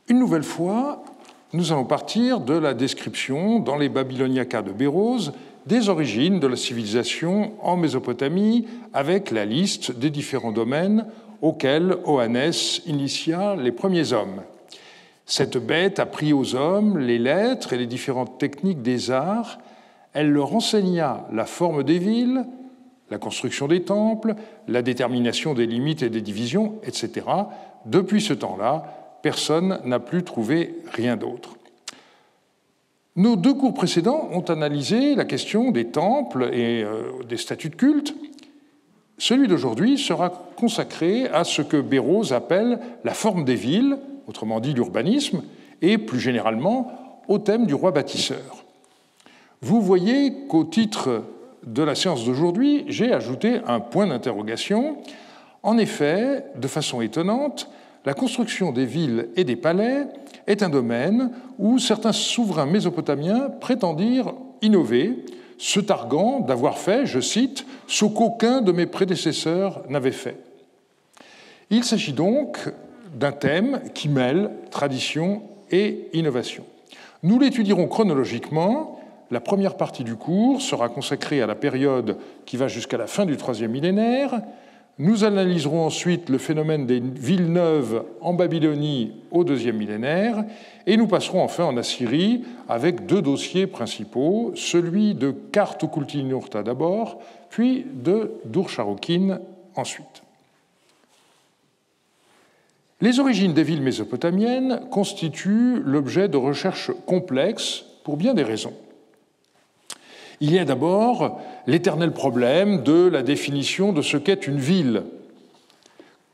Une nouvelle fois, nous allons partir de la description, dans les Babyloniacas de Bérôse, des origines de la civilisation en Mésopotamie, avec la liste des différents domaines auxquels Oannès initia les premiers hommes. Cette bête apprit aux hommes les lettres et les différentes techniques des arts. Elle leur enseigna la forme des villes, la construction des temples, la détermination des limites et des divisions, etc. Depuis ce temps-là, personne n'a plus trouvé rien d'autre. Nos deux cours précédents ont analysé la question des temples et des statuts de culte. Celui d'aujourd'hui sera consacré à ce que Bérôse appelle la forme des villes, autrement dit l'urbanisme, et plus généralement au thème du roi bâtisseur. Vous voyez qu'au titre de la séance d'aujourd'hui, j'ai ajouté un point d'interrogation. En effet, de façon étonnante, la construction des villes et des palais est un domaine où certains souverains mésopotamiens prétendirent innover, se targuant d'avoir fait, je cite, « ce qu'aucun de mes prédécesseurs n'avait fait ». Il s'agit donc d'un thème qui mêle tradition et innovation. Nous l'étudierons chronologiquement. La première partie du cours sera consacrée à la période qui va jusqu'à la fin du IIIe millénaire. Nous analyserons ensuite le phénomène des villes neuves en Babylonie au IIe millénaire et nous passerons enfin en Assyrie avec deux dossiers principaux, celui de Kar-Tukulti-Ninurta d'abord, puis de Dur-Sharrukin ensuite. Les origines des villes mésopotamiennes constituent l'objet de recherches complexes pour bien des raisons. Il y a d'abord l'éternel problème de la définition de ce qu'est une ville.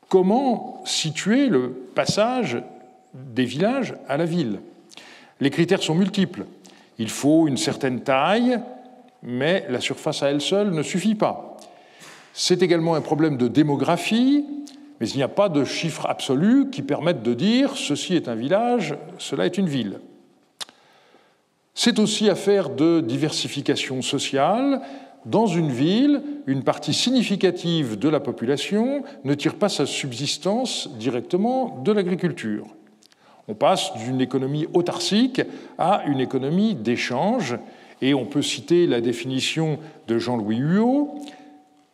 Comment situer le passage des villages à la ville? Les critères sont multiples. Il faut une certaine taille, mais la surface à elle seule ne suffit pas. C'est également un problème de démographie, mais il n'y a pas de chiffre absolu qui permette de dire « ceci est un village, cela est une ville ». C'est aussi affaire de diversification sociale. Dans une ville, une partie significative de la population ne tire pas sa subsistance directement de l'agriculture. On passe d'une économie autarcique à une économie d'échange, et on peut citer la définition de Jean-Louis Huot.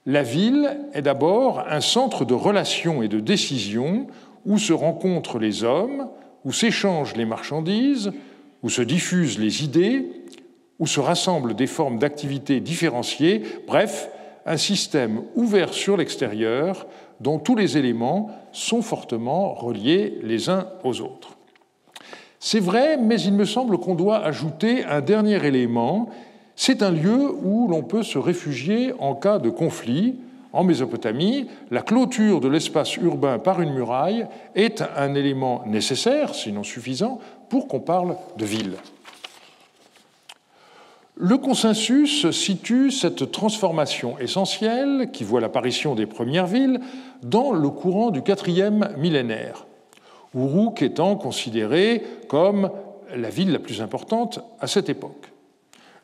La ville est d'abord un centre de relations et de décisions où se rencontrent les hommes, où s'échangent les marchandises, où se diffusent les idées, où se rassemblent des formes d'activités différenciées, bref, un système ouvert sur l'extérieur dont tous les éléments sont fortement reliés les uns aux autres. C'est vrai, mais il me semble qu'on doit ajouter un dernier élément. C'est un lieu où l'on peut se réfugier en cas de conflit. En Mésopotamie, la clôture de l'espace urbain par une muraille est un élément nécessaire, sinon suffisant, pour qu'on parle de ville. Le consensus situe cette transformation essentielle, qui voit l'apparition des premières villes, dans le courant du IVe millénaire, Uruk étant considérée comme la ville la plus importante à cette époque.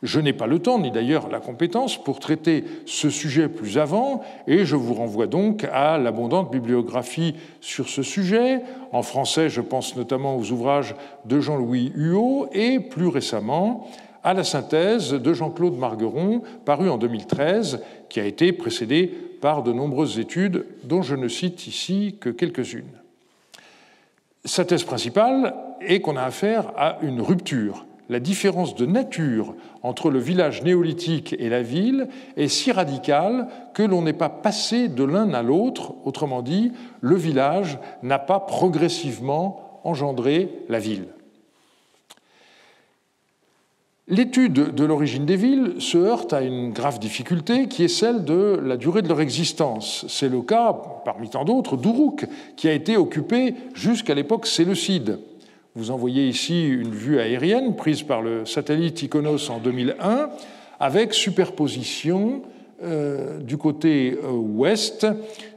Je n'ai pas le temps, ni d'ailleurs la compétence, pour traiter ce sujet plus avant, et je vous renvoie donc à l'abondante bibliographie sur ce sujet. En français, je pense notamment aux ouvrages de Jean-Louis Huot, et plus récemment à la synthèse de Jean-Claude Margueron, parue en 2013, qui a été précédée par de nombreuses études, dont je ne cite ici que quelques-unes. Sa thèse principale est qu'on a affaire à une rupture. La différence de nature entre le village néolithique et la ville est si radicale que l'on n'est pas passé de l'un à l'autre. Autrement dit, le village n'a pas progressivement engendré la ville. L'étude de l'origine des villes se heurte à une grave difficulté qui est celle de la durée de leur existence. C'est le cas, parmi tant d'autres, d'Uruk, qui a été occupé jusqu'à l'époque séleucide. Vous en voyez ici une vue aérienne prise par le satellite Ikonos en 2001, avec superposition du côté ouest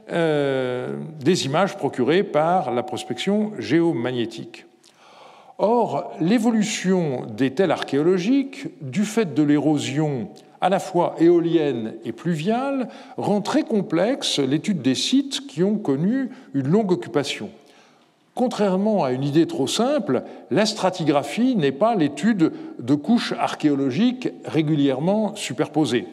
des images procurées par la prospection géomagnétique. Or, l'évolution des tels archéologiques, du fait de l'érosion à la fois éolienne et pluviale, rend très complexe l'étude des sites qui ont connu une longue occupation. Contrairement à une idée trop simple, la stratigraphie n'est pas l'étude de couches archéologiques régulièrement superposées.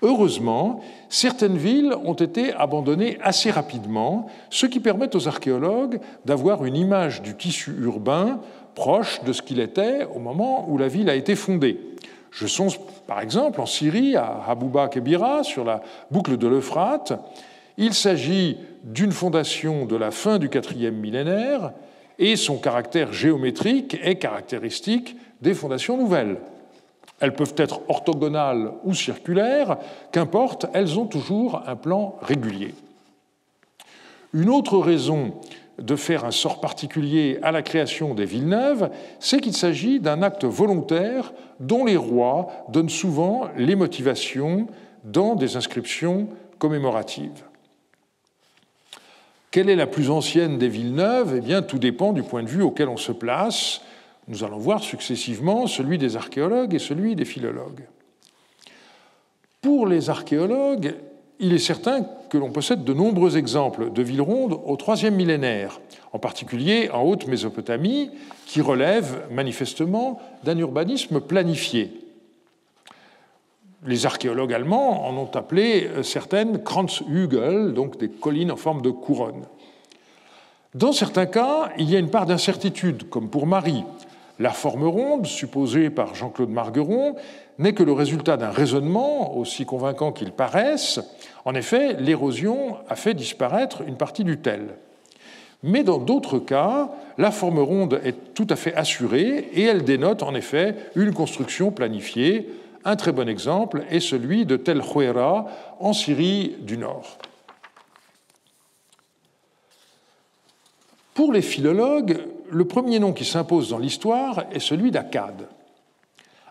Heureusement, certaines villes ont été abandonnées assez rapidement, ce qui permet aux archéologues d'avoir une image du tissu urbain proche de ce qu'il était au moment où la ville a été fondée. Je songe par exemple en Syrie à Habouba Kebira, sur la boucle de l'Euphrate. Il s'agit d'une fondation de la fin du IVe millénaire et son caractère géométrique est caractéristique des fondations nouvelles. Elles peuvent être orthogonales ou circulaires, qu'importe, elles ont toujours un plan régulier. Une autre raison de faire un sort particulier à la création des villes neuves, c'est qu'il s'agit d'un acte volontaire dont les rois donnent souvent les motivations dans des inscriptions commémoratives. Quelle est la plus ancienne des villes neuves ? Eh bien, tout dépend du point de vue auquel on se place. Nous allons voir successivement celui des archéologues et celui des philologues. Pour les archéologues, il est certain que l'on possède de nombreux exemples de villes rondes au IIIe millénaire, en particulier en Haute-Mésopotamie, qui relèvent manifestement d'un urbanisme planifié. Les archéologues allemands en ont appelé certaines Kranzhügel, donc des collines en forme de couronne. Dans certains cas, il y a une part d'incertitude, comme pour Marie. La forme ronde, supposée par Jean-Claude Margueron, n'est que le résultat d'un raisonnement, aussi convaincant qu'il paraisse. En effet, l'érosion a fait disparaître une partie du tell. Mais dans d'autres cas, la forme ronde est tout à fait assurée et elle dénote en effet une construction planifiée. Un très bon exemple est celui de Tel Khouera en Syrie du Nord. Pour les philologues, le premier nom qui s'impose dans l'histoire est celui d'Akkad.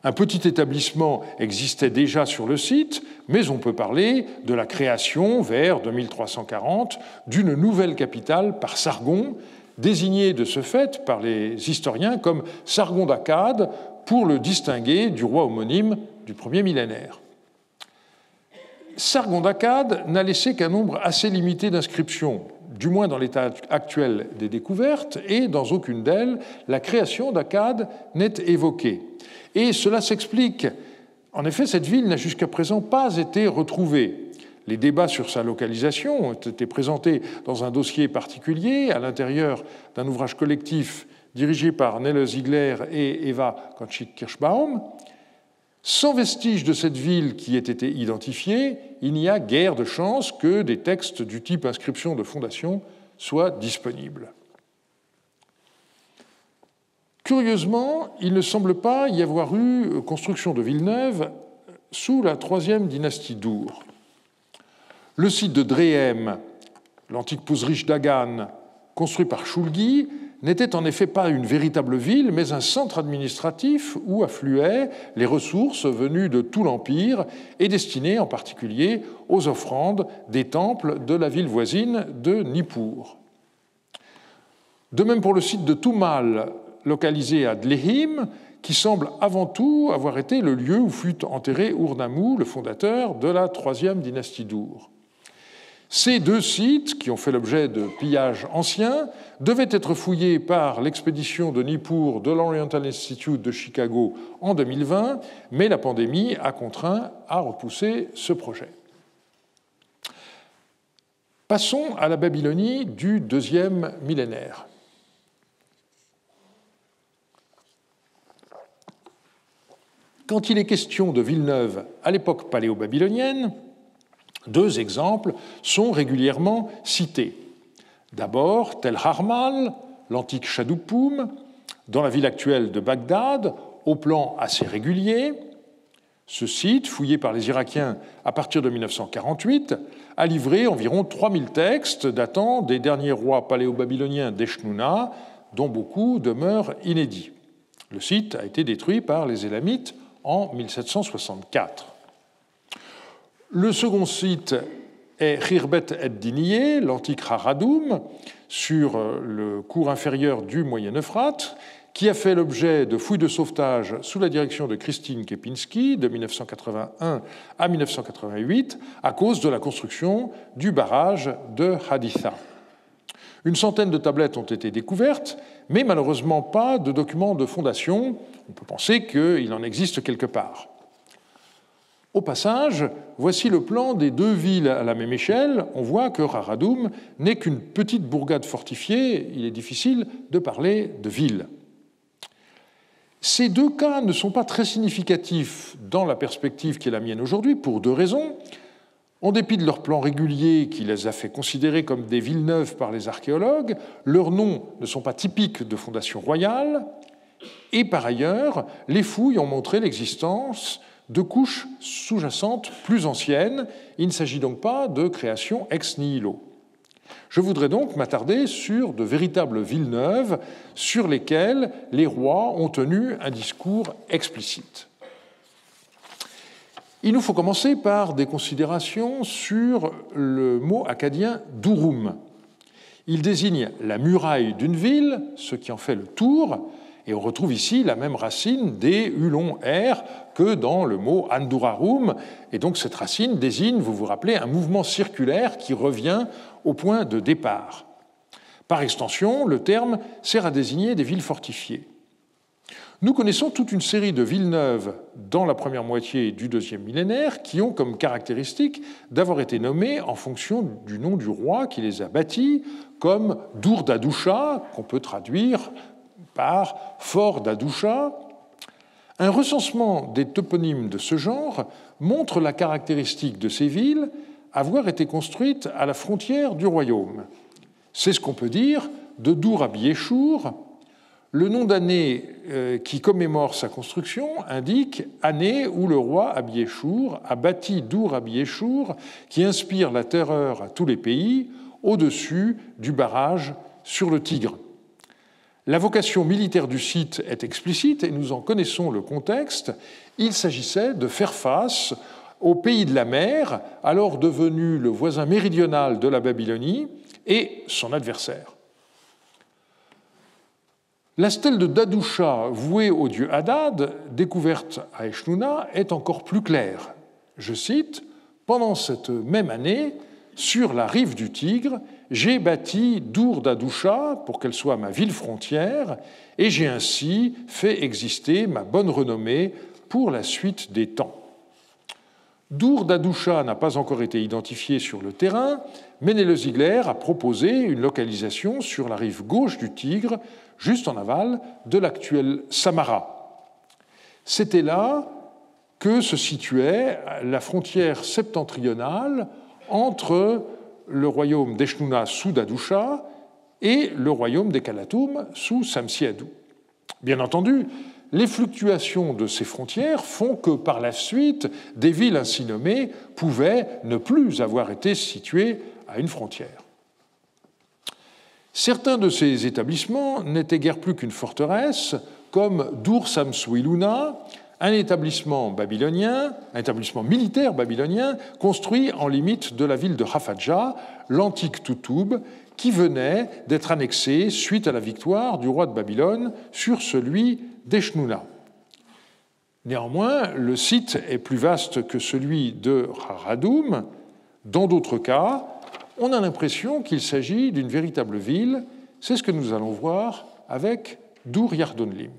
Un petit établissement existait déjà sur le site, mais on peut parler de la création, vers 2340, d'une nouvelle capitale par Sargon, désignée de ce fait par les historiens comme Sargon d'Akkad pour le distinguer du roi homonyme du premier millénaire. Sargon d'Akkad n'a laissé qu'un nombre assez limité d'inscriptions, du moins dans l'état actuel des découvertes, et dans aucune d'elles, la création d'Akkad n'est évoquée. Et cela s'explique. En effet, cette ville n'a jusqu'à présent pas été retrouvée. Les débats sur sa localisation ont été présentés dans un dossier particulier, à l'intérieur d'un ouvrage collectif dirigé par Nele Ziegler et Eva Konchik-Kirschbaum. Sans vestige de cette ville qui ait été identifiée, il n'y a guère de chance que des textes du type inscription de fondation soient disponibles. Curieusement, il ne semble pas y avoir eu construction de villes neuves sous la troisième dynastie d'Ur. Le site de Dréhem, l'antique Pouzrich Dagan, construit par Shulgi, n'était en effet pas une véritable ville, mais un centre administratif où affluaient les ressources venues de tout l'Empire et destinées en particulier aux offrandes des temples de la ville voisine de Nippur. De même pour le site de Tumal, localisé à Dlehim, qui semble avant tout avoir été le lieu où fut enterré Ur-Nammu, le fondateur de la troisième dynastie d'Ur. Ces deux sites, qui ont fait l'objet de pillages anciens, devaient être fouillés par l'expédition de Nippur de l'Oriental Institute de Chicago en 2020, mais la pandémie a contraint à repousser ce projet. Passons à la Babylonie du deuxième millénaire. Quand il est question de villes neuves à l'époque paléo-babylonienne, deux exemples sont régulièrement cités. D'abord, Tel Harmal, l'antique Shadoupum, dans la ville actuelle de Bagdad, au plan assez régulier. Ce site, fouillé par les Irakiens à partir de 1948, a livré environ 3000 textes datant des derniers rois paléo-babyloniens d'Eshnouna, dont beaucoup demeurent inédits. Le site a été détruit par les Élamites en 1764. Le second site est Khirbet ed-Diniye, l'antique Haradoum, sur le cours inférieur du Moyen-Euphrate, qui a fait l'objet de fouilles de sauvetage sous la direction de Christine Kepinski de 1981 à 1988 à cause de la construction du barrage de Haditha. Une centaine de tablettes ont été découvertes, mais malheureusement pas de documents de fondation. On peut penser qu'il en existe quelque part. Au passage, voici le plan des deux villes à la même échelle. On voit que Raradoum n'est qu'une petite bourgade fortifiée. Il est difficile de parler de ville. Ces deux cas ne sont pas très significatifs dans la perspective qui est la mienne aujourd'hui, pour deux raisons. En dépit de leur plan régulier qui les a fait considérer comme des villes neuves par les archéologues, leurs noms ne sont pas typiques de fondation royale. Et par ailleurs, les fouilles ont montré l'existence de couches sous-jacentes plus anciennes. Il ne s'agit donc pas de création ex nihilo. Je voudrais donc m'attarder sur de véritables villes neuves sur lesquelles les rois ont tenu un discours explicite. Il nous faut commencer par des considérations sur le mot acadien durum. Il désigne la muraille d'une ville, ce qui en fait le tour, et on retrouve ici la même racine des hulons R que dans le mot andurarum, et donc cette racine désigne, vous vous rappelez, un mouvement circulaire qui revient au point de départ. Par extension, le terme sert à désigner des villes fortifiées. Nous connaissons toute une série de villes neuves dans la première moitié du deuxième millénaire qui ont comme caractéristique d'avoir été nommées en fonction du nom du roi qui les a bâties, comme Dur d'Adoucha, qu'on peut traduire par Fort d'Adoucha. Un recensement des toponymes de ce genre montre la caractéristique de ces villes avoir été construites à la frontière du royaume. C'est ce qu'on peut dire de Dur Abiéchour. Le nom d'année qui commémore sa construction indique année où le roi Abiéchour a bâti Dur Abiéchour, qui inspire la terreur à tous les pays, au-dessus du barrage sur le Tigre. La vocation militaire du site est explicite et nous en connaissons le contexte. Il s'agissait de faire face au pays de la mer, alors devenu le voisin méridional de la Babylonie, et son adversaire. La stèle de Dadoucha, vouée au dieu Hadad, découverte à Eshnouna, est encore plus claire. Je cite, « Pendant cette même année, sur la rive du Tigre, j'ai bâti Dur d'Adoucha pour qu'elle soit ma ville frontière, et j'ai ainsi fait exister ma bonne renommée pour la suite des temps. » Dur d'Adoucha n'a pas encore été identifié sur le terrain, mais Néleu-Ziegler a proposé une localisation sur la rive gauche du Tigre, juste en aval de l'actuelle Samara. C'était là que se situait la frontière septentrionale entre le royaume d'Eshnouna sous Dadoucha et le royaume des Kalatoum sous Samsi-Adou. Bien entendu, les fluctuations de ces frontières font que par la suite, des villes ainsi nommées pouvaient ne plus avoir été situées à une frontière. Certains de ces établissements n'étaient guère plus qu'une forteresse, comme Dur Samsuiluna, un établissement babylonien, un établissement militaire babylonien construit en limite de la ville de Hafadja, l'antique Toutoub, qui venait d'être annexé suite à la victoire du roi de Babylone sur celui d'Eshnouna. Néanmoins, le site est plus vaste que celui de Raradoum. Dans d'autres cas, on a l'impression qu'il s'agit d'une véritable ville. C'est ce que nous allons voir avec Dur Yardonlim.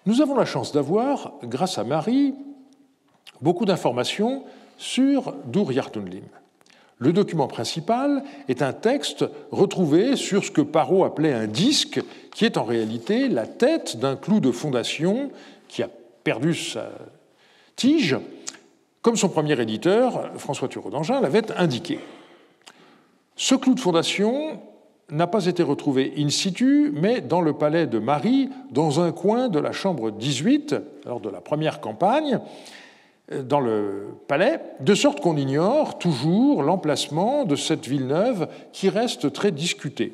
Nous avons la chance d'avoir, grâce à Marie, beaucoup d'informations sur Dur Yardonlim. Le document principal est un texte retrouvé sur ce que Parrot appelait un disque, qui est en réalité la tête d'un clou de fondation qui a perdu sa tige, comme son premier éditeur, François Thureau d'Angin, l'avait indiqué. Ce clou de fondation n'a pas été retrouvé in situ, mais dans le palais de Marie, dans un coin de la chambre 18, lors de la première campagne, dans le palais, de sorte qu'on ignore toujours l'emplacement de cette ville neuve qui reste très discutée.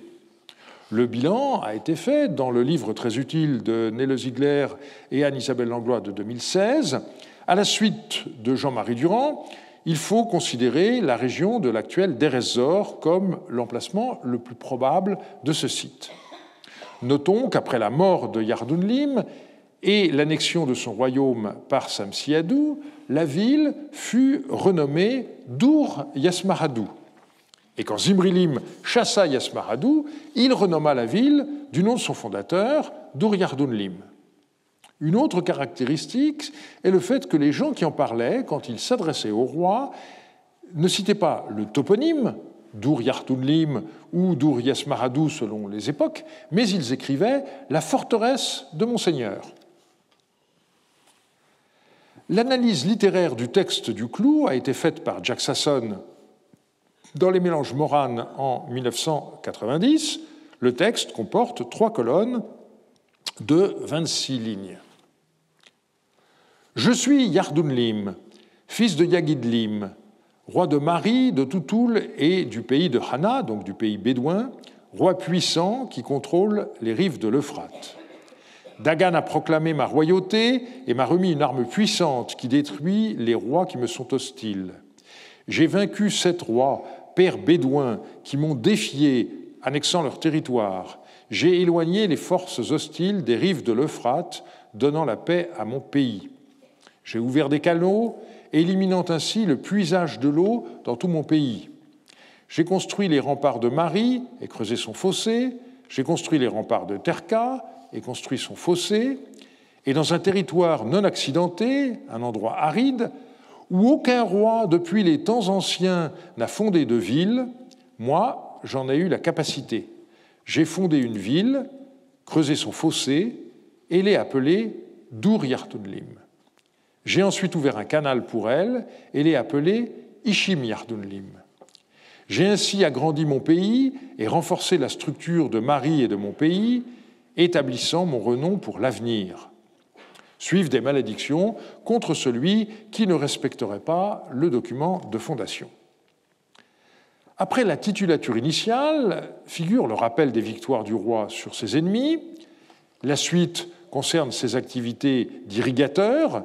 Le bilan a été fait dans le livre très utile de Néleu-Ziegler et Anne-Isabelle Langlois de 2016. À la suite de Jean-Marie Durand, il faut considérer la région de l'actuel Deir ez-Zor comme l'emplacement le plus probable de ce site. Notons qu'après la mort de Yardonlim, et l'annexion de son royaume par Samsiadou, la ville fut renommée Dur-Yasmaradou. Et quand Zimrilim chassa Yasmaradou, il renomma la ville du nom de son fondateur, Dur-Yardunlim. Une autre caractéristique est le fait que les gens qui en parlaient, quand ils s'adressaient au roi, ne citaient pas le toponyme, Dur-Yardunlim ou Dur-Yasmaradou selon les époques, mais ils écrivaient « la forteresse de mon seigneur ». L'analyse littéraire du texte du clou a été faite par Jack Sasson dans les mélanges Moran en 1990. Le texte comporte 3 colonnes de 26 lignes. « Je suis Yardunlim, fils de Yagidlim, roi de Mari, de Toutoul et du pays de Hana, donc du pays bédouin, roi puissant qui contrôle les rives de l'Euphrate. Dagan a proclamé ma royauté et m'a remis une arme puissante qui détruit les rois qui me sont hostiles. J'ai vaincu 7 rois, pères bédouins, qui m'ont défié, annexant leur territoire. J'ai éloigné les forces hostiles des rives de l'Euphrate, donnant la paix à mon pays. J'ai ouvert des canaux, éliminant ainsi le puisage de l'eau dans tout mon pays. J'ai construit les remparts de Mari et creusé son fossé. J'ai construit les remparts de Terka et construit son fossé, et dans un territoire non accidenté, un endroit aride, où aucun roi depuis les temps anciens n'a fondé de ville, moi, j'en ai eu la capacité. J'ai fondé une ville, creusé son fossé, et l'ai appelée Dur-Yardunlim. J'ai ensuite ouvert un canal pour elle, et l'ai appelée Ishim-Yardunlim. J'ai ainsi agrandi mon pays et renforcé la structure de Mari et de mon pays, établissant mon renom pour l'avenir. Suivent des malédictions contre celui qui ne respecterait pas le document de fondation. Après la titulature initiale figure le rappel des victoires du roi sur ses ennemis. La suite concerne ses activités d'irrigateur.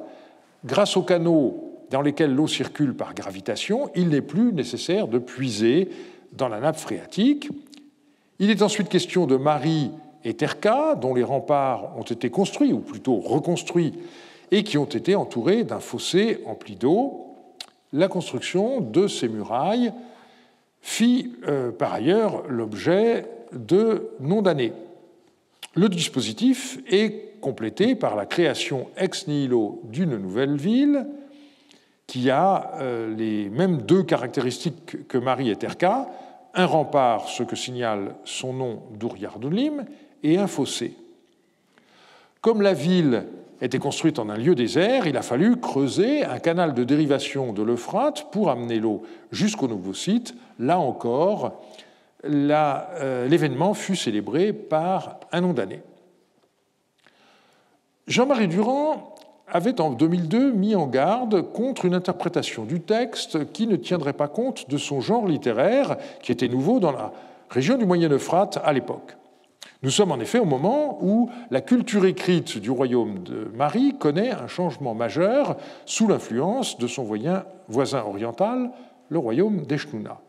Grâce aux canaux dans lesquels l'eau circule par gravitation, il n'est plus nécessaire de puiser dans la nappe phréatique. Il est ensuite question de Mari et Terka, dont les remparts ont été construits, ou plutôt reconstruits, et qui ont été entourés d'un fossé empli d'eau. La construction de ces murailles fit par ailleurs l'objet de noms d'années. Le dispositif est complété par la création ex nihilo d'une nouvelle ville qui a les mêmes 2 caractéristiques que Mari et Terka, un rempart, ce que signale son nom Dur-Yardunlim, et un fossé. Comme la ville était construite en un lieu désert, il a fallu creuser un canal de dérivation de l'Euphrate pour amener l'eau jusqu'au nouveau site. Là encore, l'événement fut célébré par un nom d'année. Jean-Marie Durand avait en 2002 mis en garde contre une interprétation du texte qui ne tiendrait pas compte de son genre littéraire, qui était nouveau dans la région du Moyen-Euphrate à l'époque. Nous sommes en effet au moment où la culture écrite du royaume de Mari connaît un changement majeur sous l'influence de son voisin oriental, le royaume d'Eshnuna.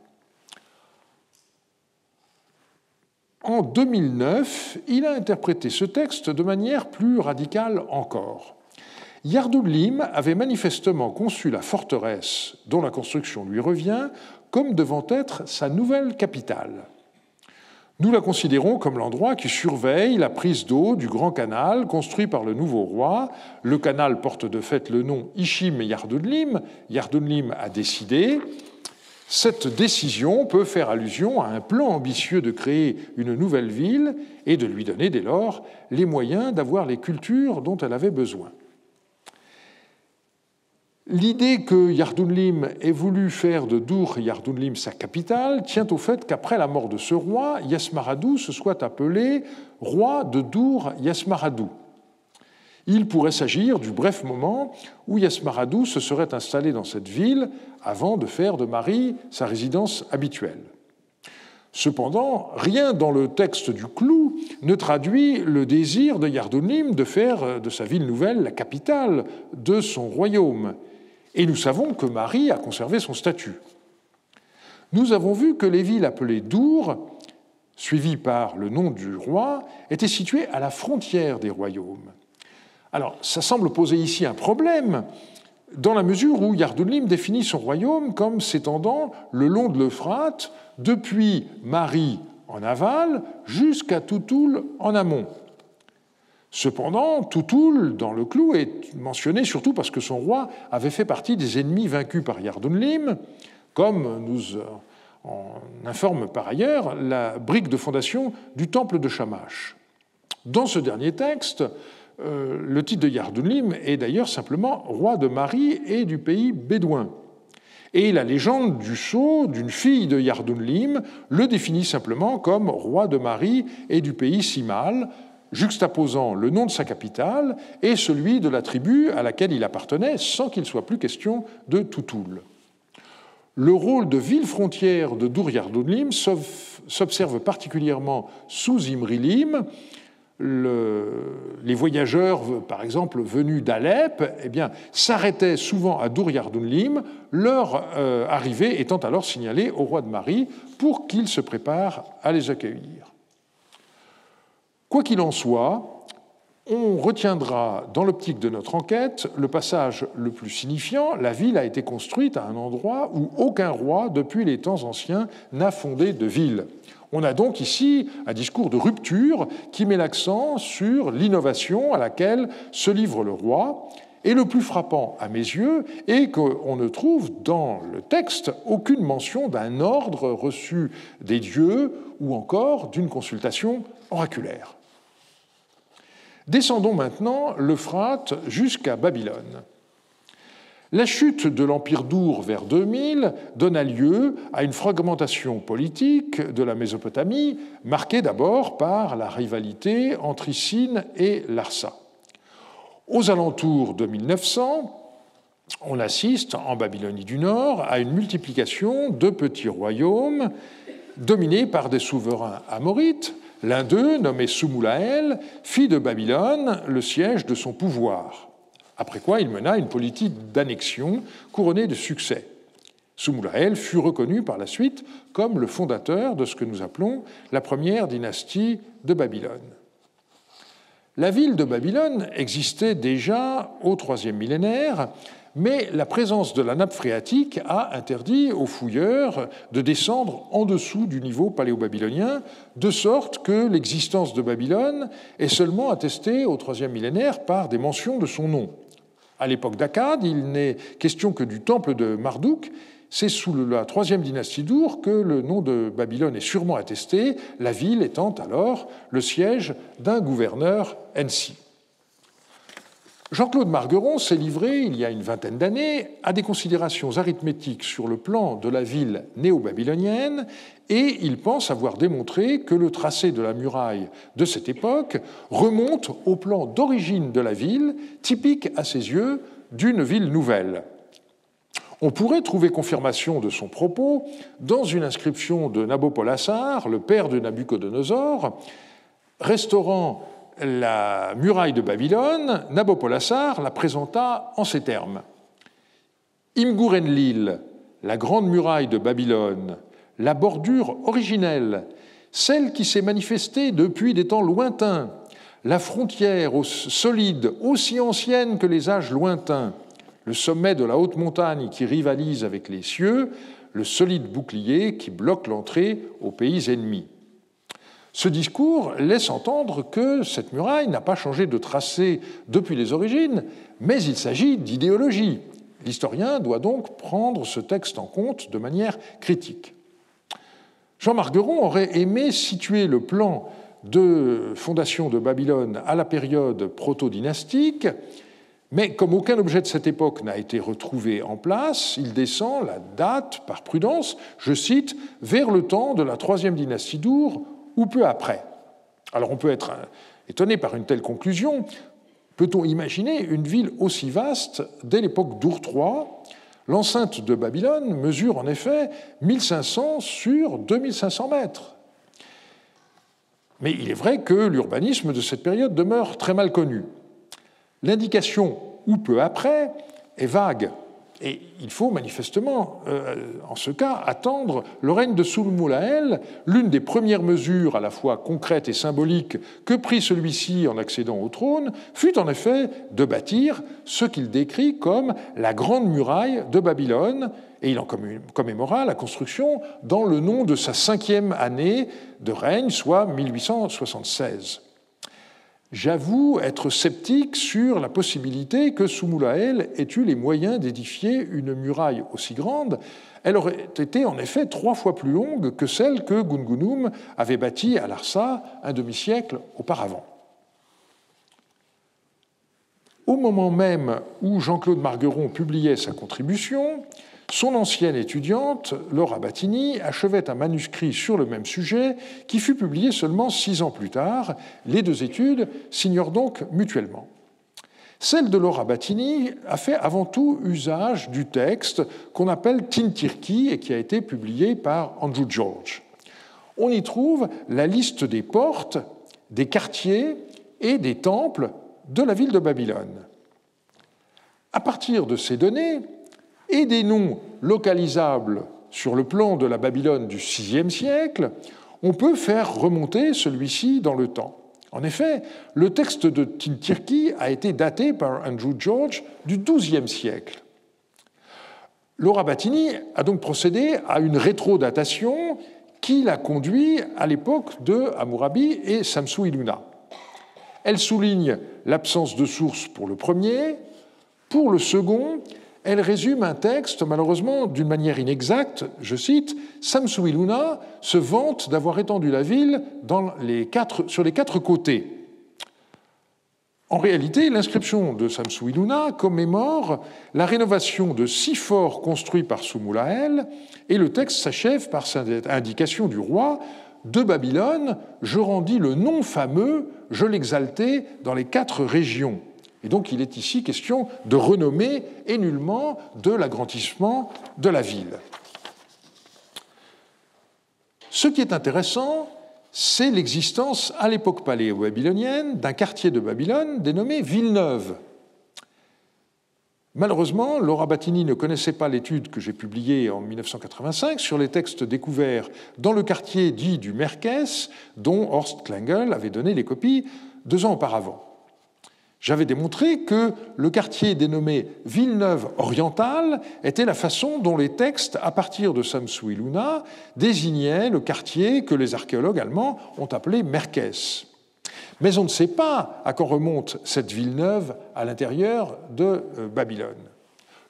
En 2009, il a interprété ce texte de manière plus radicale encore. Yardunlim avait manifestement conçu la forteresse dont la construction lui revient comme devant être sa nouvelle capitale. Nous la considérons comme l'endroit qui surveille la prise d'eau du grand canal construit par le nouveau roi. Le canal porte de fait le nom Ishim Yardunlim. Yardunlim a décidé. Cette décision peut faire allusion à un plan ambitieux de créer une nouvelle ville et de lui donner dès lors les moyens d'avoir les cultures dont elle avait besoin. L'idée que Yardunlim ait voulu faire de Dur-Yardunlim sa capitale tient au fait qu'après la mort de ce roi, Yasmaradou se soit appelé roi de Dur-Yasmaradou. Il pourrait s'agir du bref moment où Yasmaradou se serait installé dans cette ville avant de faire de Mari sa résidence habituelle. Cependant, rien dans le texte du clou ne traduit le désir de Yardunlim de faire de sa ville nouvelle la capitale de son royaume. Et nous savons que Mari a conservé son statut. Nous avons vu que les villes appelées Dur, suivies par le nom du roi, étaient situées à la frontière des royaumes. Alors, ça semble poser ici un problème, dans la mesure où Yardounlim définit son royaume comme s'étendant le long de l'Euphrate, depuis Mari en aval jusqu'à Toutoul en amont. Cependant, Toutoul, dans le clou, est mentionné surtout parce que son roi avait fait partie des ennemis vaincus par Yardounlim, comme nous en informe par ailleurs la brique de fondation du temple de Shamash. Dans ce dernier texte, le titre de Yardounlim est d'ailleurs simplement roi de Mari et du pays bédouin. Et la légende du sceau d'une fille de Yardounlim le définit simplement comme roi de Mari et du pays Simal, juxtaposant le nom de sa capitale et celui de la tribu à laquelle il appartenait, sans qu'il soit plus question de Toutoul. Le rôle de ville frontière de Dur-Yardounlim s'observe particulièrement sous Imrilim. Les voyageurs, par exemple, venus d'Alep, s'arrêtaient souvent à Dur-Yardounlim, leur arrivée étant alors signalée au roi de Mari pour qu'il se prépare à les accueillir. Quoi qu'il en soit, on retiendra dans l'optique de notre enquête le passage le plus signifiant: la ville a été construite à un endroit où aucun roi, depuis les temps anciens, n'a fondé de ville. On a donc ici un discours de rupture qui met l'accent sur l'innovation à laquelle se livre le roi. Et le plus frappant à mes yeux est qu'on ne trouve dans le texte aucune mention d'un ordre reçu des dieux ou encore d'une consultation oraculaire. Descendons maintenant l'Euphrate jusqu'à Babylone. La chute de l'Empire d'Our vers 2000 donna lieu à une fragmentation politique de la Mésopotamie, marquée d'abord par la rivalité entre Issine et Larsa. Aux alentours de 1900, on assiste en Babylonie du Nord à une multiplication de petits royaumes dominés par des souverains amorites. L'un d'eux, nommé Soumulaël, fit de Babylone le siège de son pouvoir, après quoi il mena une politique d'annexion couronnée de succès. Soumulaël fut reconnu par la suite comme le fondateur de ce que nous appelons la première dynastie de Babylone. La ville de Babylone existait déjà au IIIe millénaire, mais la présence de la nappe phréatique a interdit aux fouilleurs de descendre en dessous du niveau paléo-babylonien, de sorte que l'existence de Babylone est seulement attestée au IIIe millénaire par des mentions de son nom. À l'époque d'Akkad, il n'est question que du temple de Marduk. C'est sous la troisième dynastie d'Our que le nom de Babylone est sûrement attesté, la ville étant alors le siège d'un gouverneur Ensi. Jean-Claude Margueron s'est livré, il y a une vingtaine d'années, à des considérations arithmétiques sur le plan de la ville néo-babylonienne, et il pense avoir démontré que le tracé de la muraille de cette époque remonte au plan d'origine de la ville, typique à ses yeux d'une ville nouvelle. On pourrait trouver confirmation de son propos dans une inscription de Nabopolassar, le père de Nabuchodonosor, restaurant la muraille de Babylone. Nabopolassar la présenta en ces termes. Imgur-Enlil, la grande muraille de Babylone, la bordure originelle, celle qui s'est manifestée depuis des temps lointains, la frontière solide, aussi ancienne que les âges lointains, le sommet de la haute montagne qui rivalise avec les cieux, le solide bouclier qui bloque l'entrée aux pays ennemis. Ce discours laisse entendre que cette muraille n'a pas changé de tracé depuis les origines, mais il s'agit d'idéologie. L'historien doit donc prendre ce texte en compte de manière critique. Jean Margueron aurait aimé situer le plan de fondation de Babylone à la période proto-dynastique, mais comme aucun objet de cette époque n'a été retrouvé en place, il descend la date par prudence, je cite, « vers le temps de la troisième dynastie d'Our ou peu après ». Alors on peut être étonné par une telle conclusion. Peut-on imaginer une ville aussi vaste dès l'époque d'Our III ? L'enceinte de Babylone mesure en effet 1500 sur 2500 mètres. Mais il est vrai que l'urbanisme de cette période demeure très mal connu. L'indication « ou peu après » est vague. Et il faut manifestement, en ce cas, attendre le règne de Soulmoulael. L'une des premières mesures, à la fois concrètes et symboliques, que prit celui-ci en accédant au trône, fut en effet de bâtir ce qu'il décrit comme la Grande Muraille de Babylone, et il en commémora la construction dans le nom de sa 5e année de règne, soit 1876. J'avoue être sceptique sur la possibilité que Soulmoulael ait eu les moyens d'édifier une muraille aussi grande. Elle aurait été en effet 3 fois plus longue que celle que Gungunum avait bâtie à Larsa un demi-siècle auparavant. Au moment même où Jean-Claude Margueron publiait sa contribution, son ancienne étudiante, Laura Battini, achevait un manuscrit sur le même sujet qui fut publié seulement 6 ans plus tard. Les 2 études s'ignorent donc mutuellement. Celle de Laura Battini a fait avant tout usage du texte qu'on appelle Tintirki et qui a été publié par Andrew George. On y trouve la liste des portes, des quartiers et des temples de la ville de Babylone. À partir de ces données, et des noms localisables sur le plan de la Babylone du VIe siècle, on peut faire remonter celui-ci dans le temps. En effet, le texte de Tintirki a été daté par Andrew George du XIIe siècle. Laura Battini a donc procédé à une rétrodatation qui l'a conduit à l'époque de Hammurabi et Samsu-Iluna. Elle souligne l'absence de source pour le premier. Pour le second, elle résume un texte, malheureusement, d'une manière inexacte. Je cite, « Samsu-Iluna se vante d'avoir étendu la ville sur les 4 côtés. » En réalité, l'inscription de Samsu-Iluna commémore la rénovation de 6 forts construits par Soulmoulael, et le texte s'achève par cette indication du roi « De Babylone, je rendis le nom fameux, je l'exaltai dans les 4 régions. » Et donc il est ici question de renommée et nullement de l'agrandissement de la ville. Ce qui est intéressant, c'est l'existence à l'époque paléo-babylonienne d'un quartier de Babylone dénommé Villeneuve. Malheureusement, Laura Battini ne connaissait pas l'étude que j'ai publiée en 1985 sur les textes découverts dans le quartier dit du Merkès, dont Horst Klengel avait donné les copies 2 ans auparavant. J'avais démontré que le quartier dénommé Villeneuve orientale était la façon dont les textes, à partir de Samsu-Iluna, désignaient le quartier que les archéologues allemands ont appelé Merkès. Mais on ne sait pas à quand remonte cette Villeneuve à l'intérieur de Babylone.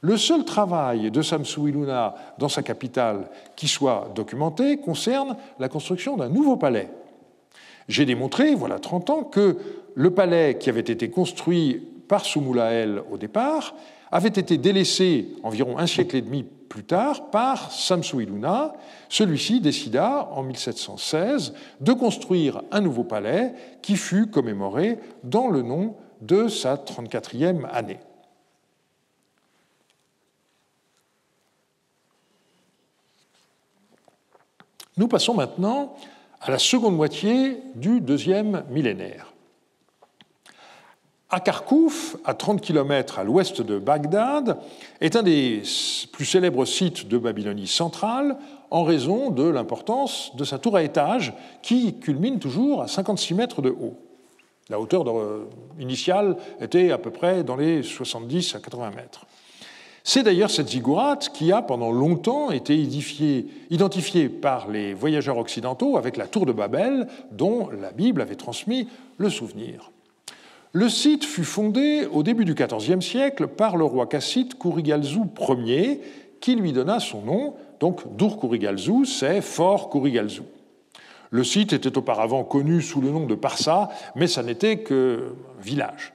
Le seul travail de Samsu-Iluna dans sa capitale qui soit documenté concerne la construction d'un nouveau palais. J'ai démontré, voilà 30 ans, que le palais qui avait été construit par Soulmoulael au départ avait été délaissé environ 1 siècle et demi plus tard par Samsu-Iluna. Celui-ci décida, en 1716, de construire un nouveau palais qui fut commémoré dans le nom de sa 34e année. Nous passons maintenant à la seconde moitié du 2e millénaire. Akarkouf, à 30 km à l'ouest de Bagdad, est un des plus célèbres sites de Babylonie centrale en raison de l'importance de sa tour à étage qui culmine toujours à 56 mètres de haut. La hauteur initiale était à peu près dans les 70 à 80 mètres. C'est d'ailleurs cette ziggourate qui a pendant longtemps été identifiée par les voyageurs occidentaux avec la tour de Babel dont la Bible avait transmis le souvenir. Le site fut fondé au début du XIVe siècle par le roi cassite Kurigalzu Ier qui lui donna son nom, donc Dur Kurigalzu, c'est Fort Kurigalzu. Le site était auparavant connu sous le nom de Parsa, mais ça n'était que village.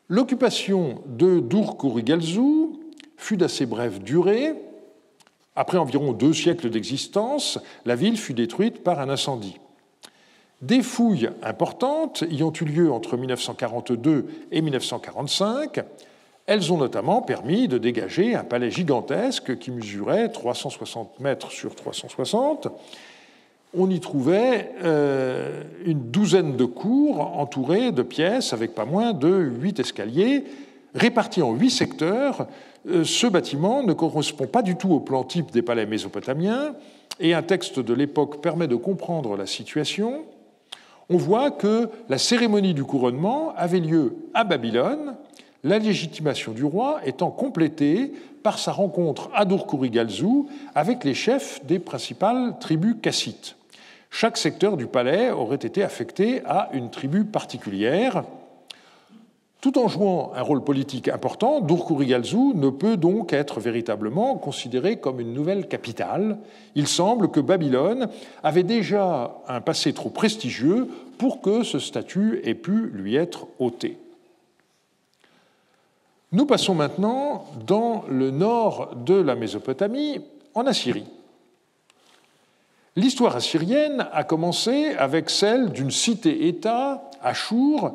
L'occupation de Dur Kurigalzu fut d'assez brève durée. Après environ 2 siècles d'existence, la ville fut détruite par un incendie. Des fouilles importantes ayant eu lieu entre 1942 et 1945, elles ont notamment permis de dégager un palais gigantesque qui mesurait 360 mètres sur 360. On y trouvait une douzaine de cours entourées de pièces avec pas moins de 8 escaliers répartis en 8 secteurs ce bâtiment ne correspond pas du tout au plan type des palais mésopotamiens, et un texte de l'époque permet de comprendre la situation. On voit que la cérémonie du couronnement avait lieu à Babylone, la légitimation du roi étant complétée par sa rencontre à Dur-Kurigalzu avec les chefs des principales tribus cassites. Chaque secteur du palais aurait été affecté à une tribu particulière. Tout en jouant un rôle politique important, Dur-Kurigalzu ne peut donc être véritablement considéré comme une nouvelle capitale. Il semble que Babylone avait déjà un passé trop prestigieux pour que ce statut ait pu lui être ôté. Nous passons maintenant dans le nord de la Mésopotamie, en Assyrie. L'histoire assyrienne a commencé avec celle d'une cité-État, Achour,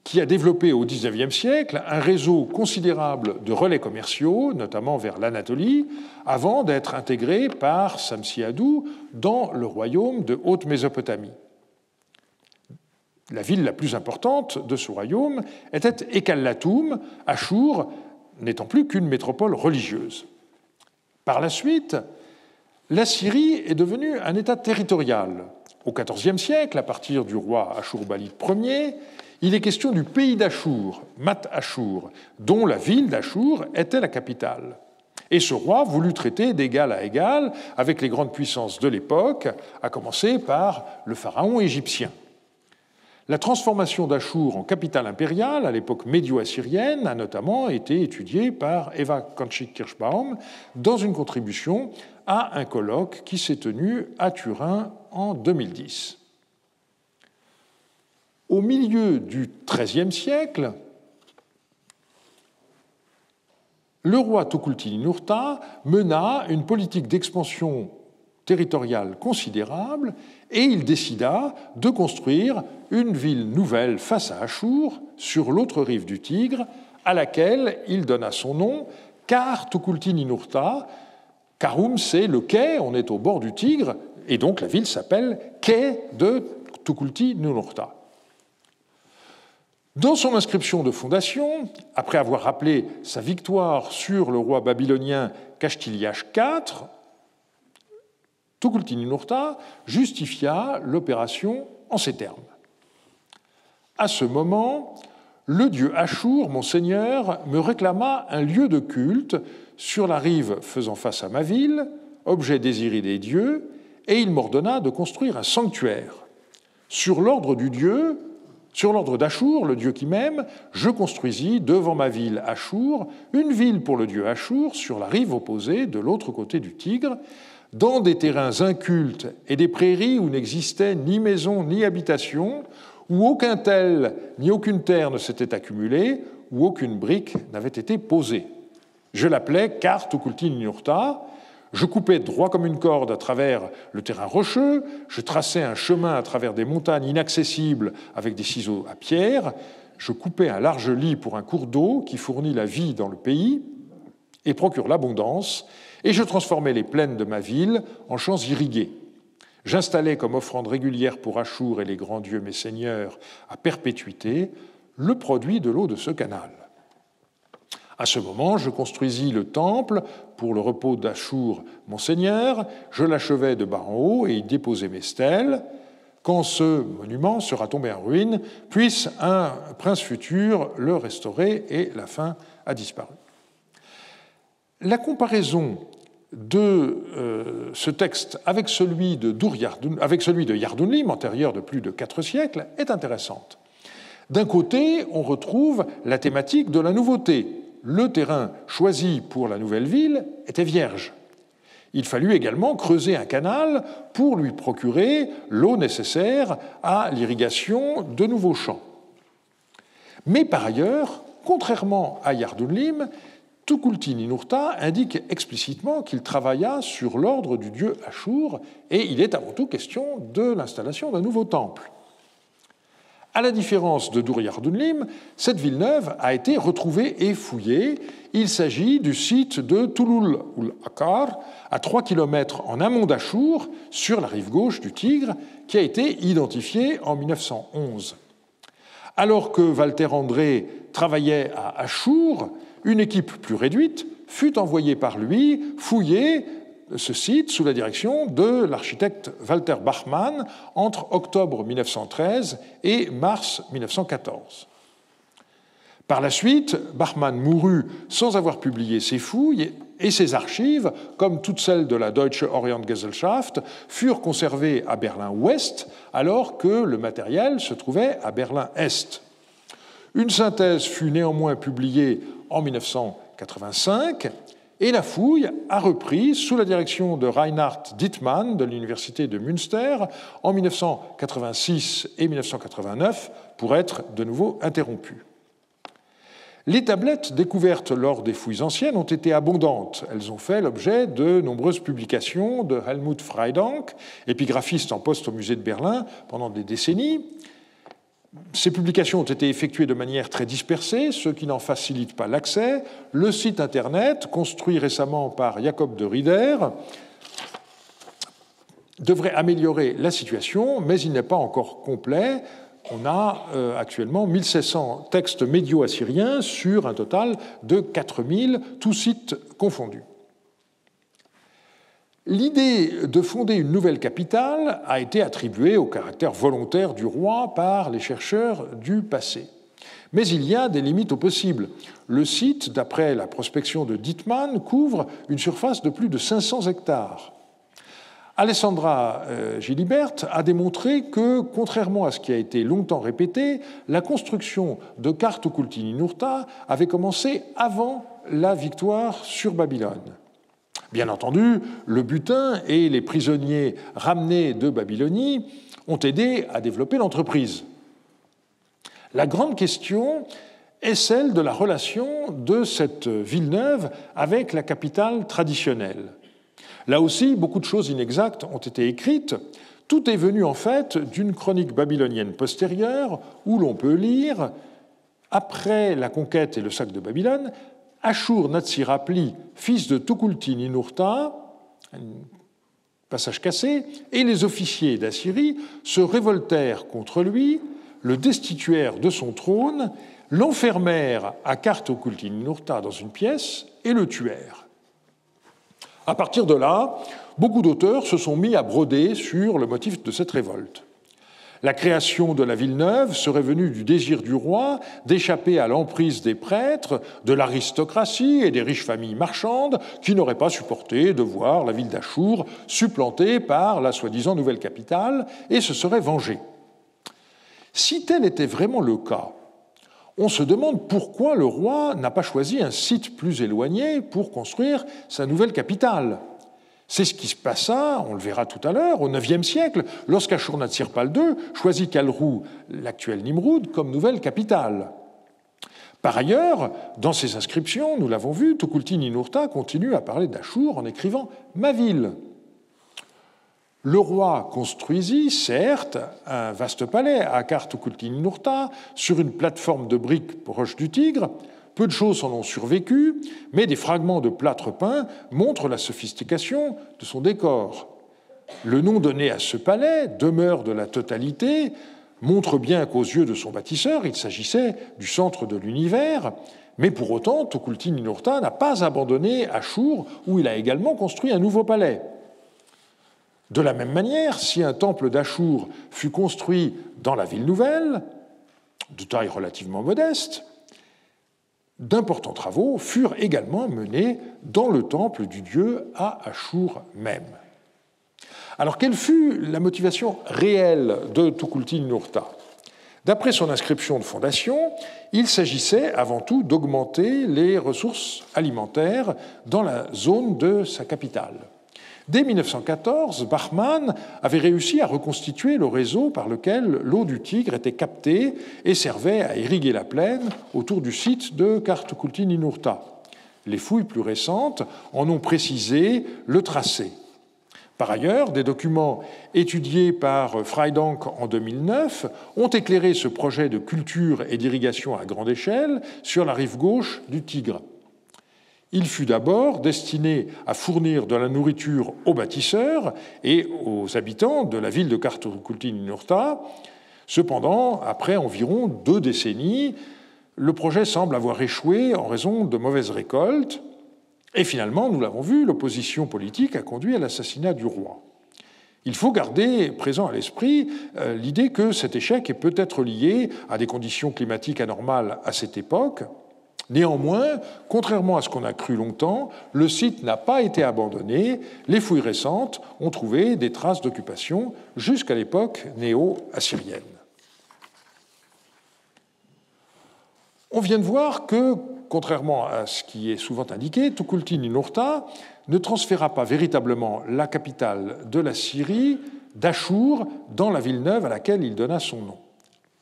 qui a développé au XIXe siècle un réseau considérable de relais commerciaux, notamment vers l'Anatolie, avant d'être intégré par Samsi-Adou dans le royaume de Haute-Mésopotamie. La ville la plus importante de ce royaume était Ekallatum, Achour n'étant plus qu'une métropole religieuse. Par la suite, l'Assyrie est devenue un État territorial. Au XIVe siècle, à partir du roi Ashurbalide Ier, il est question du pays d'Achour, Mat-Achour, dont la ville d'Achour était la capitale. Et ce roi voulut traiter d'égal à égal avec les grandes puissances de l'époque, à commencer par le pharaon égyptien. La transformation d'Achour en capitale impériale à l'époque médio-assyrienne a notamment été étudiée par Eva Kanchik-Kirschbaum dans une contribution à un colloque qui s'est tenu à Turin en 2010. Au milieu du XIIIe siècle, le roi Tukulti-Ninurta mena une politique d'expansion territoriale considérable et il décida de construire une ville nouvelle face à Achour, sur l'autre rive du Tigre, à laquelle il donna son nom, car Tukulti-Ninurta, Karum, c'est le quai, on est au bord du Tigre, et donc la ville s'appelle quai de Tukulti-Ninurta. Dans son inscription de fondation, après avoir rappelé sa victoire sur le roi babylonien Kashtiliash IV, Tukulti-Ninurta justifia l'opération en ces termes. À ce moment, le dieu Achour, mon seigneur, me réclama un lieu de culte sur la rive faisant face à ma ville, objet désiré des dieux, et il m'ordonna de construire un sanctuaire. Sur l'ordre d'Achour, le dieu qui m'aime, je construisis devant ma ville Achour une ville pour le dieu Achour sur la rive opposée, de l'autre côté du Tigre, dans des terrains incultes et des prairies où n'existait ni maison ni habitation, où aucun tel ni aucune terre ne s'était accumulée, où aucune brique n'avait été posée. Je l'appelais Kar Tukulti-Ninurta. Je coupais droit comme une corde à travers le terrain rocheux, je traçais un chemin à travers des montagnes inaccessibles avec des ciseaux à pierre, je coupais un large lit pour un cours d'eau qui fournit la vie dans le pays et procure l'abondance, et je transformais les plaines de ma ville en champs irrigués. J'installais comme offrande régulière pour Achour et les grands dieux mes seigneurs à perpétuité le produit de l'eau de ce canal. À ce moment, je construisis le temple pour le repos d'Achour, mon seigneur, je l'achevai de bas en haut et y déposai mes stèles. Quand ce monument sera tombé en ruine, puisse un prince futur le restaurer, et la fin a disparu. La comparaison de ce texte avec celui de Yardounlim, antérieur de plus de 4 siècles, est intéressante. D'un côté, on retrouve la thématique de la nouveauté. Le terrain choisi pour la nouvelle ville était vierge. Il fallut également creuser un canal pour lui procurer l'eau nécessaire à l'irrigation de nouveaux champs. Mais par ailleurs, contrairement à Yardounlim, Tukulti-Ninurta indique explicitement qu'il travailla sur l'ordre du dieu Achour, et il est avant tout question de l'installation d'un nouveau temple. À la différence de Dur-Yardounlim, cette ville neuve a été retrouvée et fouillée. Il s'agit du site de Touloul-ul-Akar, à 3 km en amont d'Achour, sur la rive gauche du Tigre, qui a été identifié en 1911. Alors que Walter André travaillait à Achour, une équipe plus réduite fut envoyée par lui fouiller ce site sous la direction de l'architecte Walter Bachmann entre octobre 1913 et mars 1914. Par la suite, Bachmann mourut sans avoir publié ses fouilles et ses archives, comme toutes celles de la Deutsche Orientgesellschaft, furent conservées à Berlin-Ouest alors que le matériel se trouvait à Berlin-Est. Une synthèse fut néanmoins publiée en 1985 et la fouille a repris sous la direction de Reinhard Dittmann de l'Université de Münster en 1986 et 1989 pour être de nouveau interrompue. Les tablettes découvertes lors des fouilles anciennes ont été abondantes. Elles ont fait l'objet de nombreuses publications de Helmut Freydank, épigraphiste en poste au musée de Berlin pendant des décennies. Ces publications ont été effectuées de manière très dispersée, ce qui n'en facilite pas l'accès. Le site Internet, construit récemment par Jacob de Rieder, devrait améliorer la situation, mais il n'est pas encore complet. On a actuellement 1600 textes médio-assyriens sur un total de 4000, tous sites confondus. L'idée de fonder une nouvelle capitale a été attribuée au caractère volontaire du roi par les chercheurs du passé. Mais il y a des limites au possible. Le site, d'après la prospection de Dittmann, couvre une surface de plus de 500 hectares. Alessandra Gilibert a démontré que, contrairement à ce qui a été longtemps répété, la construction de Kartukulti-Ninurta avait commencé avant la victoire sur Babylone. Bien entendu, le butin et les prisonniers ramenés de Babylonie ont aidé à développer l'entreprise. La grande question est celle de la relation de cette ville neuve avec la capitale traditionnelle. Là aussi, beaucoup de choses inexactes ont été écrites. Tout est venu en fait d'une chronique babylonienne postérieure où l'on peut lire « Après la conquête et le sac de Babylone, Ashur-Natsir-Apli, fils de Tukulti-Ninurta, passage cassé, et les officiers d'Assyrie se révoltèrent contre lui, le destituèrent de son trône, l'enfermèrent à Kartukulti-Ninurta dans une pièce et le tuèrent. » À partir de là, beaucoup d'auteurs se sont mis à broder sur le motif de cette révolte. La création de la ville neuve serait venue du désir du roi d'échapper à l'emprise des prêtres, de l'aristocratie et des riches familles marchandes qui n'auraient pas supporté de voir la ville d'Achour supplantée par la soi-disant nouvelle capitale et se seraient vengés. Si tel était vraiment le cas, on se demande pourquoi le roi n'a pas choisi un site plus éloigné pour construire sa nouvelle capitale. C'est ce qui se passa, on le verra tout à l'heure, au IXe siècle, lorsqu'Ashur-Natsir-Pal II choisit Kalrou, l'actuel Nimroud, comme nouvelle capitale. Par ailleurs, dans ses inscriptions, nous l'avons vu, Tukulti-Ninurta continue à parler d'Achour en écrivant « ma ville ». Le roi construisit, certes, un vaste palais à Kartukulti-Ninurta sur une plateforme de briques proche du Tigre. Peu de choses en ont survécu, mais des fragments de plâtre peint montrent la sophistication de son décor. Le nom donné à ce palais, demeure de la totalité, montre bien qu'aux yeux de son bâtisseur, il s'agissait du centre de l'univers, mais pour autant, Tukulti-Ninurta n'a pas abandonné Achour, où il a également construit un nouveau palais. De la même manière, si un temple d'Achour fut construit dans la ville nouvelle, de taille relativement modeste, d'importants travaux furent également menés dans le temple du dieu à Achour même. Alors, quelle fut la motivation réelle de Tukulti-Ninurta ? D'après son inscription de fondation, il s'agissait avant tout d'augmenter les ressources alimentaires dans la zone de sa capitale. Dès 1914, Bachmann avait réussi à reconstituer le réseau par lequel l'eau du Tigre était captée et servait à irriguer la plaine autour du site de Kartukulti-Ninurta. Les fouilles plus récentes en ont précisé le tracé. Par ailleurs, des documents étudiés par Freydank en 2009 ont éclairé ce projet de culture et d'irrigation à grande échelle sur la rive gauche du Tigre. Il fut d'abord destiné à fournir de la nourriture aux bâtisseurs et aux habitants de la ville de Kartukulti-Ninurta. Cependant, après environ 2 décennies, le projet semble avoir échoué en raison de mauvaises récoltes, et finalement, nous l'avons vu, l'opposition politique a conduit à l'assassinat du roi. Il faut garder présent à l'esprit l'idée que cet échec est peut-être lié à des conditions climatiques anormales à cette époque. Néanmoins, contrairement à ce qu'on a cru longtemps, le site n'a pas été abandonné. Les fouilles récentes ont trouvé des traces d'occupation jusqu'à l'époque néo-assyrienne. On vient de voir que, contrairement à ce qui est souvent indiqué, Tukulti-Ninurta ne transféra pas véritablement la capitale de la Syrie d'Achour dans la ville neuve à laquelle il donna son nom.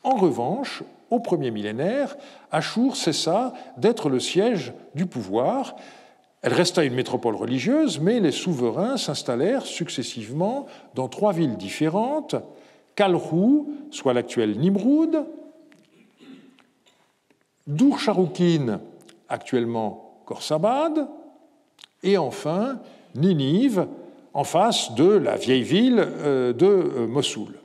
En revanche, au premier millénaire, Achour cessa d'être le siège du pouvoir. Elle resta une métropole religieuse, mais les souverains s'installèrent successivement dans 3 villes différentes, Kalrou, soit l'actuel Nimroud, Dur-Sharoukin, actuellement Khorsabad, et enfin Ninive, en face de la vieille ville de Mossoul.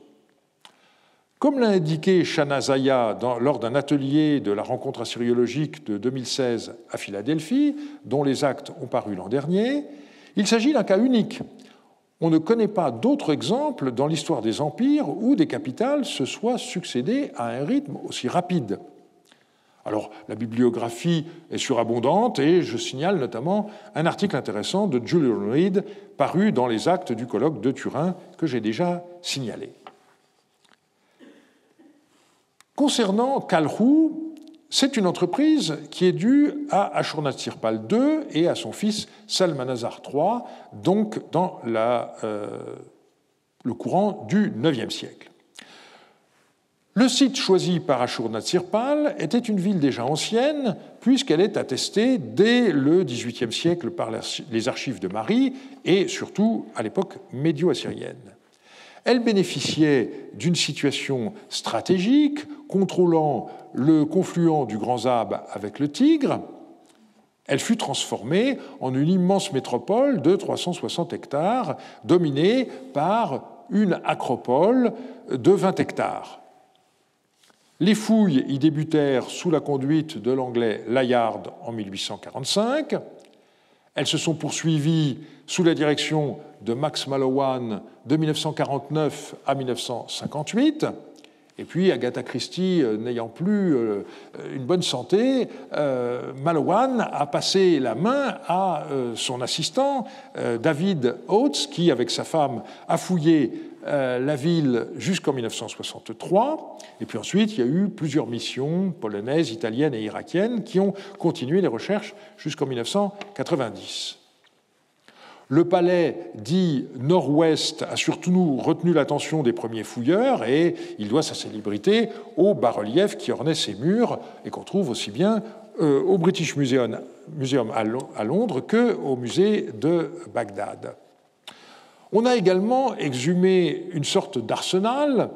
Comme l'a indiqué Shana Zaya lors d'un atelier de la rencontre assyriologique de 2016 à Philadelphie, dont les actes ont paru l'an dernier, il s'agit d'un cas unique. On ne connaît pas d'autres exemples dans l'histoire des empires où des capitales se soient succédées à un rythme aussi rapide. Alors, la bibliographie est surabondante et je signale notamment un article intéressant de Julian Reed paru dans les actes du colloque de Turin que j'ai déjà signalé. Concernant Kalrou, c'est une entreprise qui est due à Ashurnasirpal II et à son fils Salmanasar III, donc dans le courant du IXe siècle. Le site choisi par Ashurnasirpal était une ville déjà ancienne, puisqu'elle est attestée dès le XVIIIe siècle par les archives de Mari et surtout à l'époque médio-assyrienne. Elle bénéficiait d'une situation stratégique, contrôlant le confluent du Grand Zab avec le Tigre. Elle fut transformée en une immense métropole de 360 hectares, dominée par une acropole de 20 hectares. Les fouilles y débutèrent sous la conduite de l'anglais Layard en 1845. Elles se sont poursuivies sous la direction de Max Mallowan de 1949 à 1958. Et puis, Agatha Christie n'ayant plus une bonne santé, Mallowan a passé la main à son assistant, David Oates, qui, avec sa femme, a fouillé la ville jusqu'en 1963. Et puis ensuite, il y a eu plusieurs missions polonaises, italiennes et irakiennes qui ont continué les recherches jusqu'en 1990. Le palais dit nord-ouest a surtout retenu l'attention des premiers fouilleurs et il doit sa célébrité aux bas-reliefs qui ornaient ses murs et qu'on trouve aussi bien au British Museum à Londres qu'au musée de Bagdad. On a également exhumé une sorte d'arsenal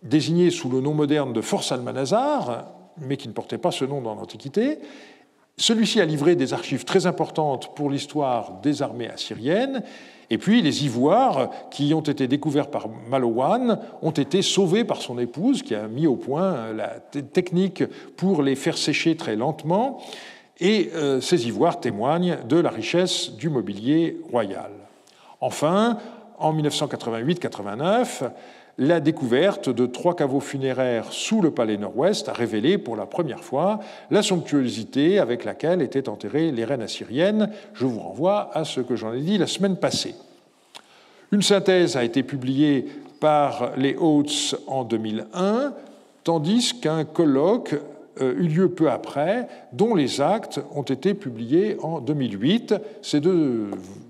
désigné sous le nom moderne de Fort Salmanasar, mais qui ne portait pas ce nom dans l'Antiquité. Celui-ci a livré des archives très importantes pour l'histoire des armées assyriennes, et puis les ivoires qui ont été découverts par Mallowan ont été sauvés par son épouse, qui a mis au point la technique pour les faire sécher très lentement, et ces ivoires témoignent de la richesse du mobilier royal. Enfin, en 1988-89, la découverte de 3 caveaux funéraires sous le palais nord-ouest a révélé pour la première fois la somptuosité avec laquelle étaient enterrées les reines assyriennes. Je vous renvoie à ce que j'en ai dit la semaine passée. Une synthèse a été publiée par les Oates en 2001, tandis qu'un colloque eut lieu peu après, dont les actes ont été publiés en 2008. Ces 2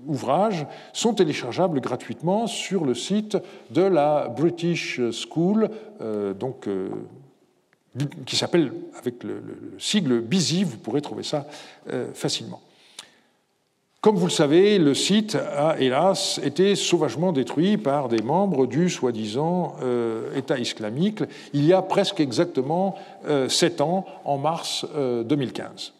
ouvrages sont téléchargeables gratuitement sur le site de la British School, qui s'appelle, avec le sigle BISI, vous pourrez trouver ça facilement. Comme vous le savez, le site a, hélas, été sauvagement détruit par des membres du soi-disant État islamique il y a presque exactement 7 ans, en mars 2015.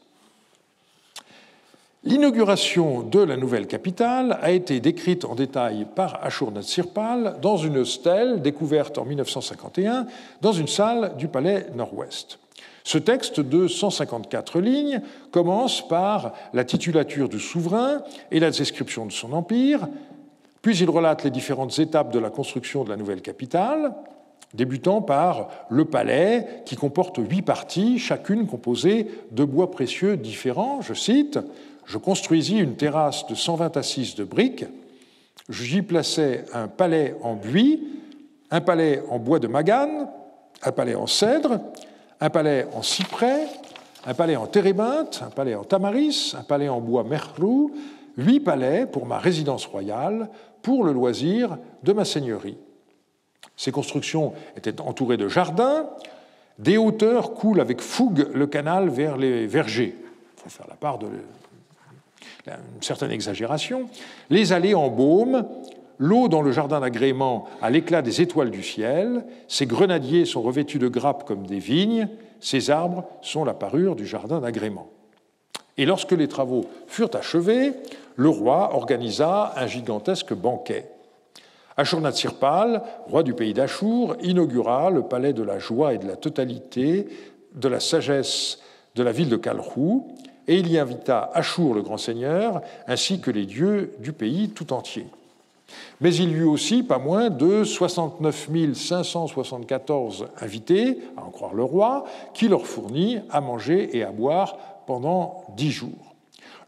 L'inauguration de la nouvelle capitale a été décrite en détail par Ashurnasirpal dans une stèle découverte en 1951 dans une salle du palais Nord-Ouest. Ce texte de 154 lignes commence par la titulature du souverain et la description de son empire, puis il relate les différentes étapes de la construction de la nouvelle capitale, débutant par le palais qui comporte 8 parties, chacune composée de bois précieux différents. Je cite « Je construisis une terrasse de 120 assises de briques, j'y plaçais un palais en buis, un palais en bois de magane, un palais en cèdre, un palais en cyprès, un palais en térébinthe, un palais en tamaris, un palais en bois merlou, 8 palais pour ma résidence royale, pour le loisir de ma seigneurie. Ces constructions étaient entourées de jardins, des hauteurs coulent avec fougue le canal vers les vergers. Il faut faire la part d'une certaine exagération. Les allées en baume, l'eau dans le jardin d'agrément à l'éclat des étoiles du ciel, ces grenadiers sont revêtus de grappes comme des vignes, ces arbres sont la parure du jardin d'agrément. Et lorsque les travaux furent achevés, le roi organisa un gigantesque banquet. Ashurnasirpal, roi du pays d'Achour, inaugura le palais de la joie et de la totalité, de la sagesse de la ville de Kalrou, et il y invita Achour le grand seigneur, ainsi que les dieux du pays tout entier. Mais il y eut aussi pas moins de 69 574 invités, à en croire le roi, qui leur fournit à manger et à boire pendant 10 jours.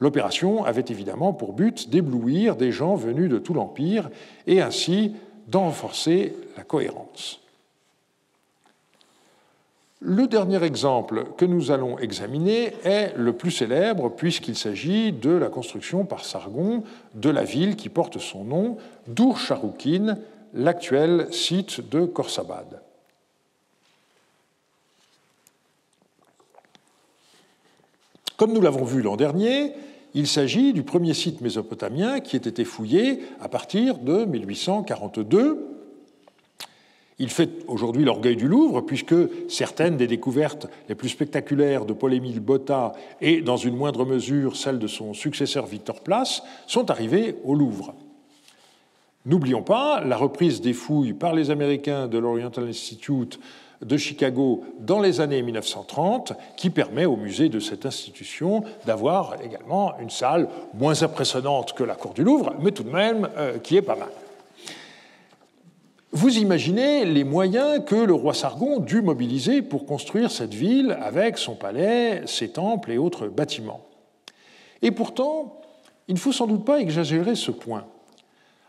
L'opération avait évidemment pour but d'éblouir des gens venus de tout l'Empire et ainsi d'en renforcer la cohérence. Le dernier exemple que nous allons examiner est le plus célèbre puisqu'il s'agit de la construction par Sargon de la ville qui porte son nom, d'Ur-Sharrukin, l'actuel site de Khorsabad. Comme nous l'avons vu l'an dernier, il s'agit du premier site mésopotamien qui ait été fouillé à partir de 1842. Il fait aujourd'hui l'orgueil du Louvre, puisque certaines des découvertes les plus spectaculaires de Paul-Émile Botta et, dans une moindre mesure, celles de son successeur Victor Place, sont arrivées au Louvre. N'oublions pas la reprise des fouilles par les Américains de l'Oriental Institute de Chicago dans les années 1930, qui permet au musée de cette institution d'avoir également une salle moins impressionnante que la cour du Louvre, mais tout de même qui est pas mal. Vous imaginez les moyens que le roi Sargon dut mobiliser pour construire cette ville avec son palais, ses temples et autres bâtiments. Et pourtant, il ne faut sans doute pas exagérer ce point.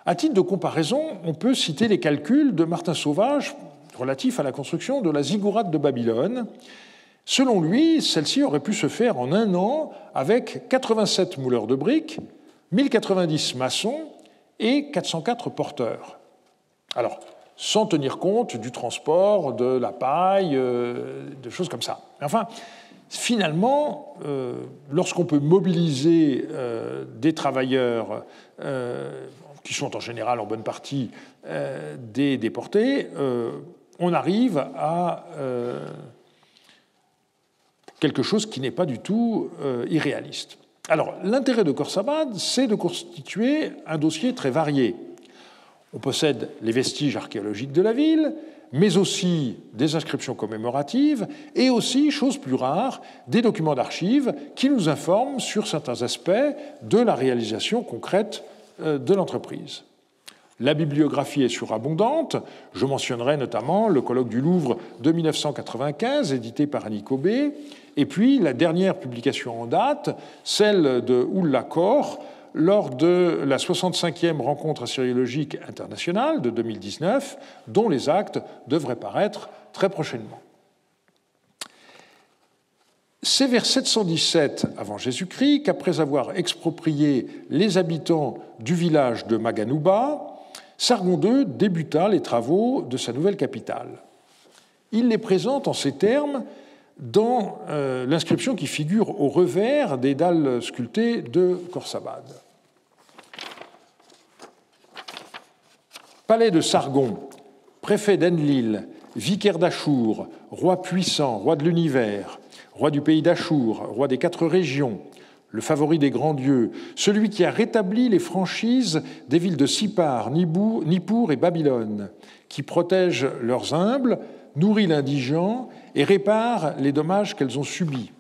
À titre de comparaison, on peut citer les calculs de Martin Sauvage relatifs à la construction de la ziggourate de Babylone. Selon lui, celle-ci aurait pu se faire en 1 an avec 87 mouleurs de briques, 1090 maçons et 404 porteurs. Alors, sans tenir compte du transport, de la paille, de choses comme ça. Enfin, finalement, lorsqu'on peut mobiliser des travailleurs qui sont en général en bonne partie des déportés, on arrive à quelque chose qui n'est pas du tout irréaliste. Alors, l'intérêt de Khorsabad, c'est de constituer un dossier très varié. On possède les vestiges archéologiques de la ville, mais aussi des inscriptions commémoratives et aussi, chose plus rare, des documents d'archives qui nous informent sur certains aspects de la réalisation concrète de l'entreprise. La bibliographie est surabondante. Je mentionnerai notamment le colloque du Louvre de 1995, édité par Annie Cobé, et puis la dernière publication en date, celle de Ulla Kor, lors de la 65e rencontre assyriologique internationale de 2019, dont les actes devraient paraître très prochainement. C'est vers 717 avant Jésus-Christ qu'après avoir exproprié les habitants du village de Maganouba, Sargon II débuta les travaux de sa nouvelle capitale. Il les présente en ces termes dans l'inscription qui figure au revers des dalles sculptées de Khorsabad. Palais de Sargon, préfet d'Enlil, vicaire d'Achour, roi puissant, roi de l'univers, roi du pays d'Achour, roi des 4 régions, le favori des grands dieux, celui qui a rétabli les franchises des villes de Sipar, Nippur et Babylone, qui protège leurs humbles, nourrit l'indigent et répare les dommages qu'elles ont subis,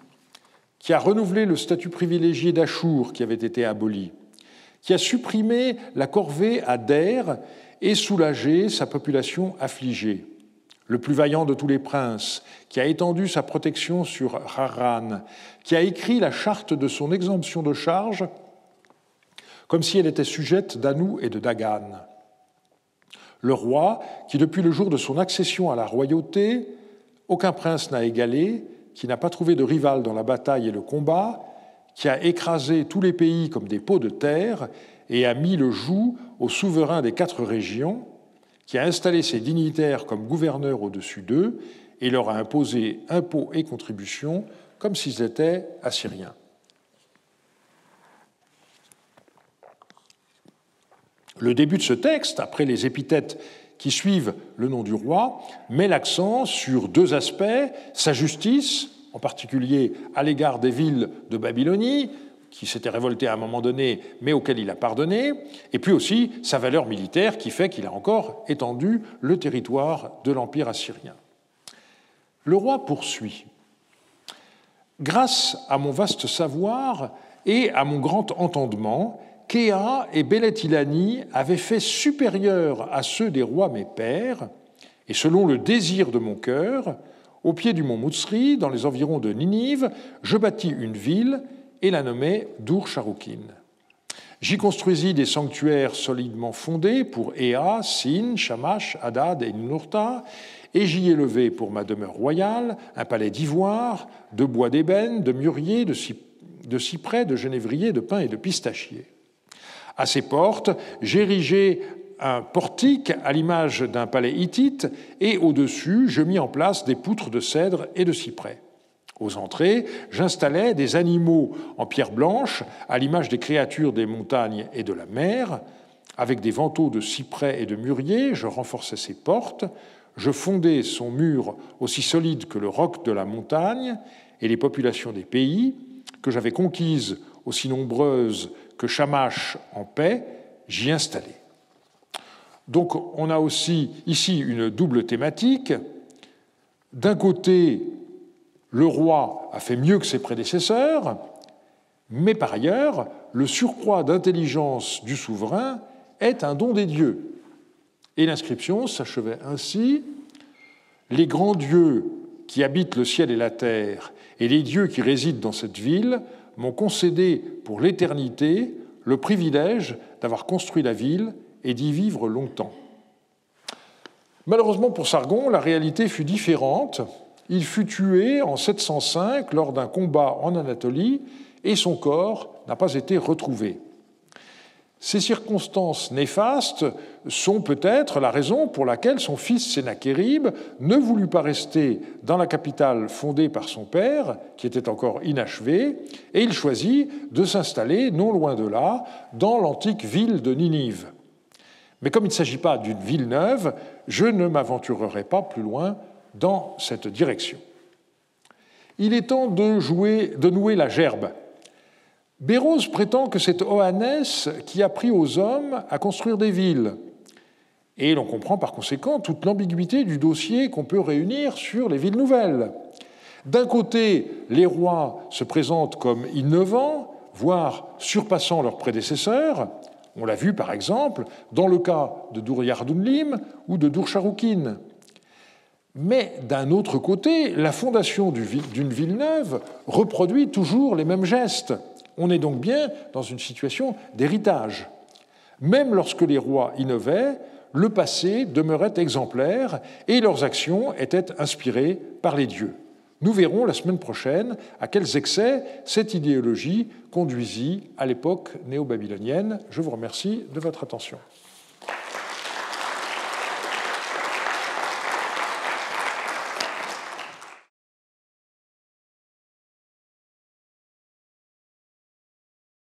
qui a renouvelé le statut privilégié d'Achour qui avait été aboli, qui a supprimé la corvée à Der et soulagé sa population affligée, le plus vaillant de tous les princes, qui a étendu sa protection sur Haran, qui a écrit la charte de son exemption de charge comme si elle était sujette d'Anu et de Dagan. Le roi, qui depuis le jour de son accession à la royauté, aucun prince n'a égalé, qui n'a pas trouvé de rival dans la bataille et le combat, qui a écrasé tous les pays comme des pots de terre et a mis le joug aux souverains des 4 régions, qui a installé ses dignitaires comme gouverneurs au-dessus d'eux et leur a imposé impôts et contributions comme s'ils étaient assyriens. Le début de ce texte, après les épithètes qui suivent le nom du roi, met l'accent sur 2 aspects, sa justice, en particulier à l'égard des villes de Babylonie, qui s'étaient révoltées à un moment donné, mais auxquelles il a pardonné, et puis aussi sa valeur militaire, qui fait qu'il a encore étendu le territoire de l'Empire assyrien. Le roi poursuit. « Grâce à mon vaste savoir et à mon grand entendement, Kéa et Bélet-Ilani avaient fait supérieur à ceux des rois mes pères, et selon le désir de mon cœur, au pied du mont Moutsri, dans les environs de Ninive, je bâtis une ville et la nommai Dur-Sharukin. J'y construisis des sanctuaires solidement fondés pour Ea, Sin, Shamash, Hadad et Ninurta, et j'y élevai pour ma demeure royale un palais d'ivoire, de bois d'ébène, de mûrier, de cyprès, de genévrier, de pin et de pistachier. À ses portes, j'érigeai un portique à l'image d'un palais hittite, et au-dessus, je mis en place des poutres de cèdre et de cyprès. Aux entrées, j'installais des animaux en pierre blanche, à l'image des créatures des montagnes et de la mer. Avec des vantaux de cyprès et de mûrier, je renforçais ses portes. Je fondais son mur aussi solide que le roc de la montagne, et les populations des pays, que j'avais conquises aussi nombreuses que Shamash en paix, j'y installais. Donc on a aussi ici une double thématique. D'un côté, le roi a fait mieux que ses prédécesseurs, mais par ailleurs, le surcroît d'intelligence du souverain est un don des dieux. Et l'inscription s'achevait ainsi : « Les grands dieux qui habitent le ciel et la terre, et les dieux qui résident dans cette ville, m'ont concédé pour l'éternité le privilège d'avoir construit la ville et d'y vivre longtemps. » Malheureusement pour Sargon, la réalité fut différente. Il fut tué en 705 lors d'un combat en Anatolie et son corps n'a pas été retrouvé. Ces circonstances néfastes sont peut-être la raison pour laquelle son fils Sennachérib ne voulut pas rester dans la capitale fondée par son père, qui était encore inachevée, et il choisit de s'installer non loin de là, dans l'antique ville de Ninive. Mais comme il ne s'agit pas d'une ville neuve, je ne m'aventurerai pas plus loin dans cette direction. Il est temps de nouer la gerbe. Béroz prétend que c'est Oannès qui a appris aux hommes à construire des villes. Et l'on comprend par conséquent toute l'ambiguïté du dossier qu'on peut réunir sur les villes nouvelles. D'un côté, les rois se présentent comme innovants, voire surpassant leurs prédécesseurs. On l'a vu par exemple dans le cas de Dur-Yardunlim ou de Dur-Sharukin. Mais d'un autre côté, la fondation d'une ville neuve reproduit toujours les mêmes gestes. On est donc bien dans une situation d'héritage. Même lorsque les rois innovaient, le passé demeurait exemplaire et leurs actions étaient inspirées par les dieux. Nous verrons la semaine prochaine à quels excès cette idéologie conduisit à l'époque néo-babylonienne. Je vous remercie de votre attention.